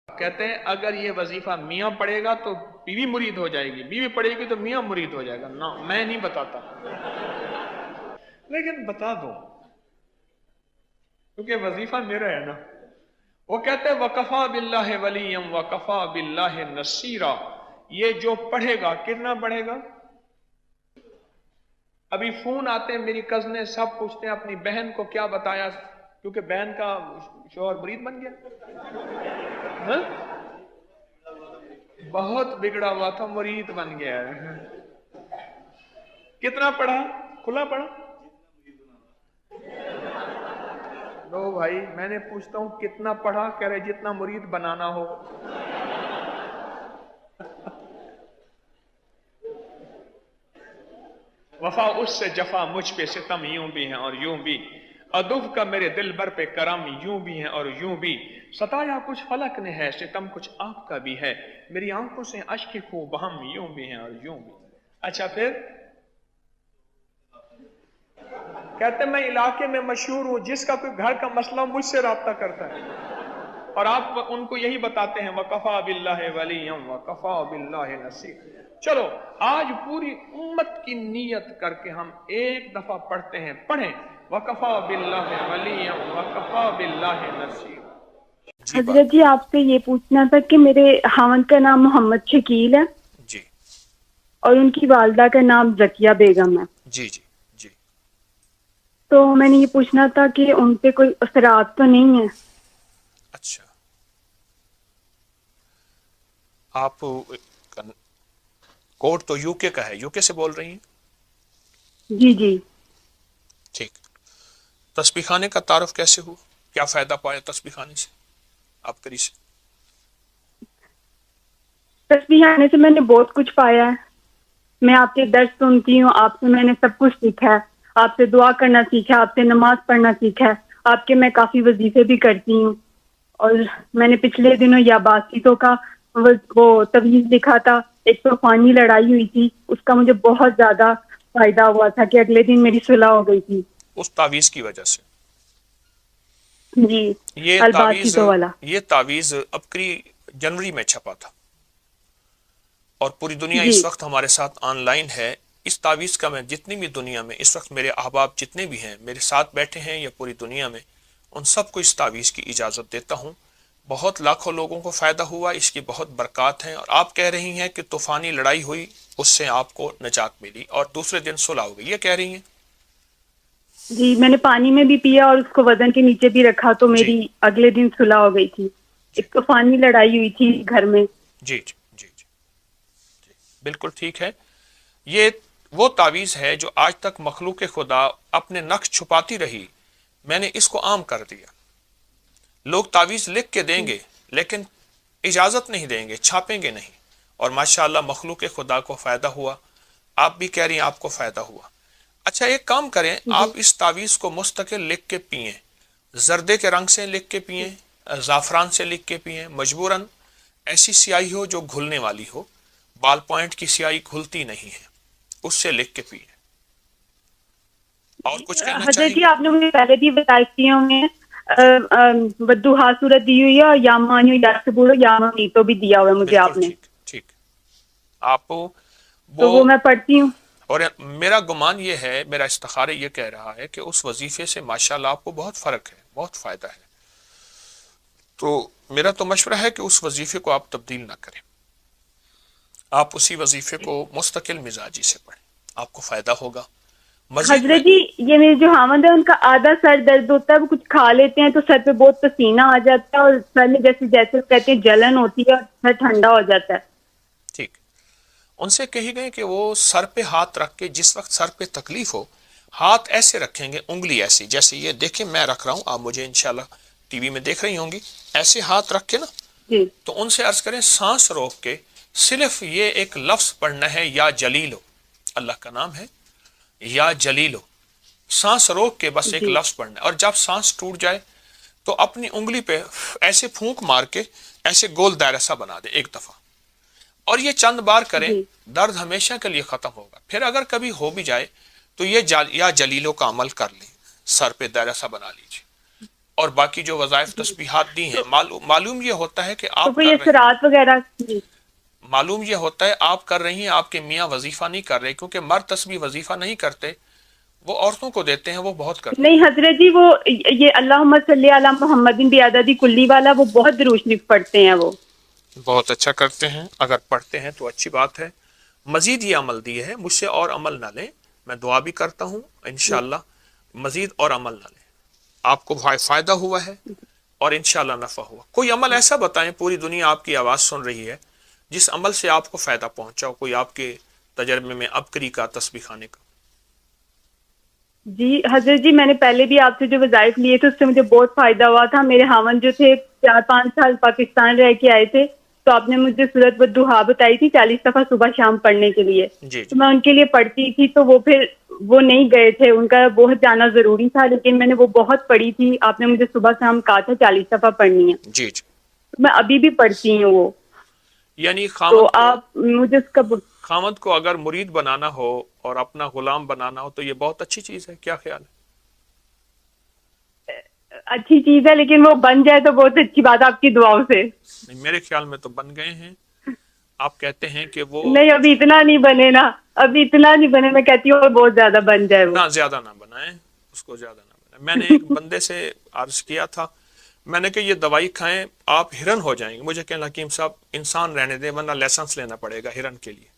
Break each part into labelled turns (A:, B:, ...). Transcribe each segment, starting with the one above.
A: کہتے ہیں اگر یہ وظیفہ میاں پڑھے گا تو بیوی مرید ہو جائے گی، بیوی پڑھے گی تو میاں مرید ہو جائے گا. نہ میں نہیں بتاتا، لیکن بتا دو کیونکہ وظیفہ میرا ہے نا. وہ کہتے ہیں وَكَفَى بِاللَّهِ وَلِيًّا وَكَفَى بِاللَّهِ نَصِيرًا. یہ جو پڑھے گا کتنا پڑھے گا؟ ابھی فون آتے ہیں میری کزنیں سب پوچھتے ہیں اپنی بہن کو کیا بتایا، کیونکہ بہن کا شوہر مرید بن گیا. ہاں؟ بہت بگڑا ہوا تھا، مرید بن گیا ہے. کتنا پڑھا؟ کھلا پڑھا؟ لو بھائی میں نے پوچھتا ہوں کتنا پڑھا، کہہ رہے جتنا مرید بنانا ہو. وفا اس سے جفا مجھ پہ ستم یوں بھی ہیں اور یوں بھی، ادب کا میرے دل بر پہ کرم یوں بھی ہیں اور یوں بھی، ستایا کچھ فلک نے ہے ستم کچھ آپ کا بھی ہے، میری آنکھوں سے اشک خوب ہم یوں بھی ہیں اور یوں بھی. اچھا پھر کہتے ہیں میں علاقے میں مشہور ہوں، جس کا کوئی گھر کا مسئلہ مجھ سے رابطہ کرتا ہے، اور آپ ان کو یہی بتاتے ہیں وَكَفَى بِاللَّهِ وَلِيًّا وَكَفَى بِاللَّهِ نَصِيرًا. چلو آج پوری امت کی نیت کر کے ہم ایک دفعہ پڑھتے ہیں، پڑھیں وَكَفَى بِاللَّهِ وَلِيًّا وَكَفَى بِاللَّهِ نَصِيرًا.
B: جی
C: حضرت جی آپ سے یہ پوچھنا تھا کہ میرے خاوند کا نام محمد شکیل ہے
B: جی
C: اور ان کی والدہ کا نام زکیہ بیگم ہے.
B: جی جی جی.
C: تو میں نے یہ پوچھنا تھا کہ ان پہ کوئی اثرات تو نہیں ہے؟
B: اچھا آپ کوڈ تو یو کے کا ہے، یو کے سے بول رہی ہیں؟
C: جی جی.
B: ٹھیک. تسبیح خانے کا تعارف کیسے ہوا؟ کیا فائدہ پایا تسبیح خانے سے آپ کری سے؟
C: تسبیح آنے سے میں نے بہت کچھ پایا ہے. میں آپ کے درس سنتی ہوں، آپ سے میں نے سب کچھ سیکھا ہے، آپ سے دعا کرنا سیکھا ہے، آپ سے نماز پڑھنا سیکھا ہے، آپ کے میں کافی وظیفے بھی کرتی ہوں. اور میں نے پچھلے دنوں یا باسیتوں کا وہ تویز لکھا تھا، ایک طوفانی لڑائی ہوئی تھی، اس کا مجھے بہت زیادہ فائدہ ہوا تھا کہ اگلے دن میری صلح ہو گئی تھی.
B: اس تعویذ کی وجہ سے؟
C: جی
B: یہ تعویذ
C: الباسیتوں والا.
B: یہ تعویذ ابکری جنوری میں چھپا تھا اور پوری دنیا
C: جی
B: اس وقت ہمارے ساتھ آن لائن ہے. اس تعویذ کا میں جتنی بھی دنیا میں اس وقت میرے احباب جتنے بھی ہیں میرے ساتھ بیٹھے ہیں یا پوری دنیا میں، ان سب کو اس تعویذ کی اجازت دیتا ہوں. بہت لاکھوں لوگوں کو فائدہ ہوا، اس کی بہت برکات ہیں. اور آپ کہہ رہی ہیں کہ طوفانی لڑائی ہوئی، اس سے آپ کو نجات ملی اور دوسرے دن صلح ہو گئی، یہ کہہ رہی ہیں؟
C: جی میں نے پانی میں بھی پیا اور اس کو وزن کے نیچے بھی رکھا تو
B: جی
C: میری اگلے دن صلح ہو گئی تھی.
B: جی
C: ایک طوفانی لڑائی ہوئی تھی گھر میں.
B: جی جی جی جی جی بالکل ٹھیک ہے. یہ وہ تعویذ ہے جو آج تک مخلوق خدا اپنے نقش چھپاتی رہی، میں نے اس کو عام کر دیا. لوگ تعویذ لکھ کے دیں گے لیکن اجازت نہیں دیں گے، چھاپیں گے نہیں، اور ماشاءاللہ مخلوق خدا کو فائدہ ہوا. آپ بھی کہہ رہی ہیں آپ کو فائدہ ہوا. اچھا ایک کام کریں،
C: جی
B: آپ اس تعویذ کو مستقل لکھ کے پئیں، زردے کے رنگ سے لکھ کے پئیں، زعفران سے لکھ کے پئیں، مجبوراً ایسی سیاہی ہو جو گھلنے والی ہو. بال پوائنٹ کی سیاہی گھلتی نہیں ہے، اس سے لکھ کے پئیں. اور کچھ کہنا
C: حضرت
B: چاہیں
C: جی
B: گے؟
C: آپ نے مجھے پہلے بھی بتائی تھی ہمیں
B: جی
C: بدوہا صورت دی ہوئی ہے اور یا مانیو یا سبورو یا مانیتو بھی دیا ہوا ہے مجھے
B: بالکل
C: آپ نے،
B: ٹھیک ٹھیک. آپ
C: تو وہ میں پڑھتی ہوں.
B: اور میرا گمان یہ ہے، میرا استخارہ یہ کہہ رہا ہے کہ اس وظیفے سے ماشاءاللہ آپ کو بہت فرق ہے، بہت فائدہ ہے. تو میرا تو مشورہ ہے کہ اس وظیفے کو آپ تبدیل نہ کریں، آپ اسی وظیفے کو مستقل مزاجی سے پڑھیں، آپ کو فائدہ ہوگا. مزید میں
C: حضرت جی یہ میرے جو خاوند ہے ان کا آدھا سر درد ہوتا ہے، وہ کچھ کھا لیتے ہیں تو سر پہ بہت پسینہ آ جاتا ہے اور سر میں جیسے جیسے کہتے ہیں جلن ہوتی ہے اور سر ٹھنڈا ہو جاتا ہے.
B: ٹھیک، ان سے کہی گئے کہ وہ سر پہ ہاتھ رکھ کے جس وقت سر پہ تکلیف ہو ہاتھ ایسے رکھیں گے، انگلی ایسی، جیسے یہ دیکھیں میں رکھ رہا ہوں، آپ مجھے انشاءاللہ ٹی وی میں دیکھ رہی ہوں گی، ایسے ہاتھ رکھ کے نا،
C: جی
B: تو ان سے عرض کریں سانس روک کے صرف یہ ایک لفظ پڑھنا ہے، یا جلیلو، اللہ کا نام ہے یا جلیلو. سانس روک کے بس ایک
C: جی
B: لفظ پڑھنا ہے، اور جب سانس ٹوٹ جائے تو اپنی انگلی پہ ایسے پھونک مار کے ایسے گول دائرہ سا بنا دے ایک دفعہ، اور یہ چند بار کریں،
C: جی
B: درد ہمیشہ کے لیے ختم ہوگا. پھر اگر کبھی ہو بھی جائے تو یہ یا جلیلوں کا عمل کر لیں، سر پہ دائرہ سا بنا لیجیے. اور باقی جو وظائف تسبیحات دی ہیں، معلوم یہ ہوتا ہے کہ
C: تو
B: آپ
C: کوئی
B: کر رہے
C: اثرات وغیرہ؟ جی
B: معلوم یہ ہوتا ہے آپ کر رہی ہیں، آپ کے میاں وظیفہ نہیں کر رہے، کیونکہ مرد تسبیح وظیفہ نہیں کرتے، وہ عورتوں کو دیتے ہیں، وہ بہت کرتے ہیں۔
C: نہیں حضرت جی، وہ یہ اللہم صلی علی محمد بعدد کلی والا وہ بہت درود شریف پڑھتے ہیں، وہ
B: بہت اچھا کرتے ہیں، اگر پڑھتے ہیں تو اچھی بات ہے۔ مزید یہ عمل دیے ہے، مجھ سے اور عمل نہ لیں، میں دعا بھی کرتا ہوں انشاءاللہ مزید اور عمل نہ لیں، آپ کو فائدہ ہوا ہے اور انشاءاللہ نفع ہوا۔ کوئی عمل ایسا بتائیں، پوری دنیا آپ کی آواز سن رہی ہے، جس عمل سے آپ کو فائدہ پہنچا ہو، کوئی آپ کے تجربے میں ابکری کا، تسبیح خانے کا۔
C: جی حضرت جی، میں نے پہلے بھی آپ سے جو وظائف لیے تھے اس سے مجھے بہت فائدہ ہوا تھا۔ میرے خاوند جو تھے 4-5 سال پاکستان رہ کے آئے تھے، تو آپ نے مجھے سورۃ والضحیٰ بتائی تھی 40 دفعہ صبح شام پڑھنے کے لیے،
B: جی
C: تو میں ان کے لیے پڑھتی تھی، تو وہ نہیں گئے تھے، ان کا بہت جانا ضروری تھا، لیکن میں نے وہ بہت پڑھی تھی، آپ نے مجھے صبح شام کہا تھا 40 دفعہ پڑھنی ہے،
B: جی جی،
C: میں ابھی بھی پڑھتی ہوں وہ۔
B: یعنی
C: تو آپ مجھے اس کا
B: خامد کو اگر مرید بنانا ہو اور اپنا غلام بنانا ہو تو یہ بہت اچھی چیز ہے، کیا خیال ہے؟
C: اچھی چیز ہے، لیکن وہ بن جائے تو بہت اچھی بات ہے آپ کی دعاؤں سے۔
B: میرے خیال میں تو بن گئے ہیں، آپ کہتے ہیں کہ وہ
C: نہیں ابھی اتنا نہیں بنے نا، ابھی اتنا نہیں بنے، میں کہتی ہوں اور بہت زیادہ بن جائے وہ۔
B: نہ زیادہ نہ بنائیں اس کو، زیادہ نہ بنائیں۔ میں نے ایک بندے سے عرض کیا تھا، میں نے کہ یہ دوائی کھائیں آپ ہرن ہو جائیں گے، مجھے کہنا حکیم صاحب انسان رہنے دیں ورنہ لائسنس لینا پڑے گا ہرن کے لیے،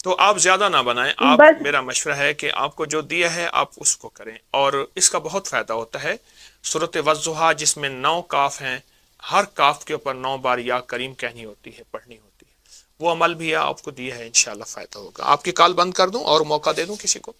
B: تو آپ زیادہ نہ بنائیں۔ آپ میرا مشورہ ہے کہ آپ کو جو دیا ہے آپ اس کو کریں، اور اس کا بہت فائدہ ہوتا ہے۔ سورۃ والضحیٰ جس میں 9 کاف ہیں، ہر کاف کے اوپر 9 بار یا کریم کہنی ہوتی ہے، پڑھنی ہوتی ہے، وہ عمل بھی آپ کو دیا ہے، انشاءاللہ فائدہ ہوگا۔ آپ کی کال بند کر دوں اور موقع دے دوں کسی کو؟